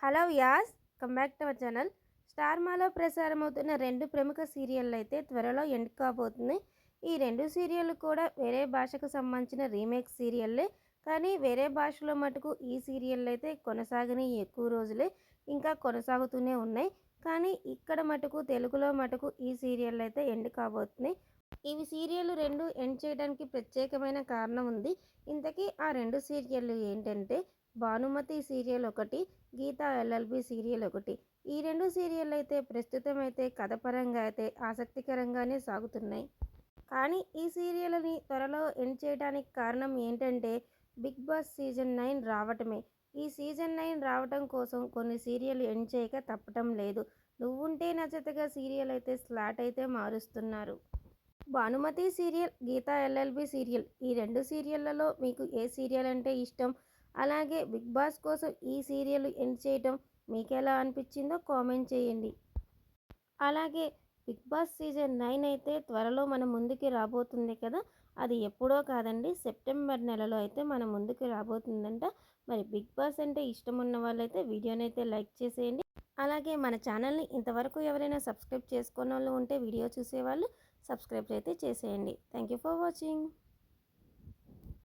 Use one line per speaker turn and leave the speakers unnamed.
Hello guys, come back to our channel. Star మాలో ప్రసారమవుతున్న 2 ప్రముఖ సీరియళ్ళు అయితే త్వరలో ఎండ్ కాబోతున్నాయి. ఈ 2 సీరియళ్ళు కూడా వేరే భాషకు సంబంధించిన రీమేక్ సీరియళ్ళే. కానీ వేరే భాషలో మటుకు ఈ సీరియళ్ళు అయితే కొనసాగని ఎక్కువ రోజులే ఇంకా కొనసాగుతూనే ఉన్నాయి. కానీ ఇక్కడ మటుకు తెలుగులో మటుకు ఈ సీరియళ్ళు అయితే ఎండ్ కాబోతున్నాయి. ఇవి సీరియళ్ళు 2 ఎండ్ చేయడానికి ప్రత్యేకమైన కారణం ఉంది. ఇంతకీ ఆ 2 సీరియళ్ళు ఏంటంటే భానుమతి సీరియల్ ఒకటి, గీతా ఎల్ఎల్బి సీరియల్ ఒకటి. ఈ 2 సీరియళ్ళు అయితే ప్రస్తుతం అయితే కథపరంగా అయితే ఆసక్తికరంగానే సాగుతున్నాయి. కానీ ఈ సీరియల్ని త్వరలో ఎండ్ చేయడానికి కారణం ఏంటంటే బిగ్ బాస్ సీజన్ 9 రావటమే. ఈ సీజన్ 9 రావటం కోసం కొన్ని సీరియల్ ఎండ్ చేయక తప్పటం లేదు. నువ్వుంటే నచ్చతగా సీరియల్ అయితే స్లాట్ అయితే మారుస్తున్నారు. Bhanumati serial, Geetha LLB serial, ఈ 2 సీరియళ్లలో మీకు ఏ సీరియల్ అంటే ఇష్టం? అలాగే బిగ్ బాస్ కోసం ఈ సీరియల్ ఎండ్ చేయటం మీకెలా అనిపించిందో కామెంట్ చేయండి. అలాగే బిగ్ బాస్ సీజన్ 9 అయితే త్వరలో మన ముందుకి రాబోతుంది కదా. అది ఎప్పుడో కాదండి, సెప్టెంబర్ నెలలో అయితే మన ముందుకు రాబోతుందంట. మరి బిగ్ బాస్ అంటే ఇష్టం ఉన్న వాళ్ళైతే వీడియోని అయితే లైక్ చేసేయండి. అలాగే మన ఛానల్ని ఇంతవరకు ఎవరైనా సబ్స్క్రైబ్ చేసుకున్న వాళ్ళు ఉంటే వీడియో చూసేవాళ్ళు సబ్స్క్రైబ్ అయితే చేసేయండి. Thank you for watching.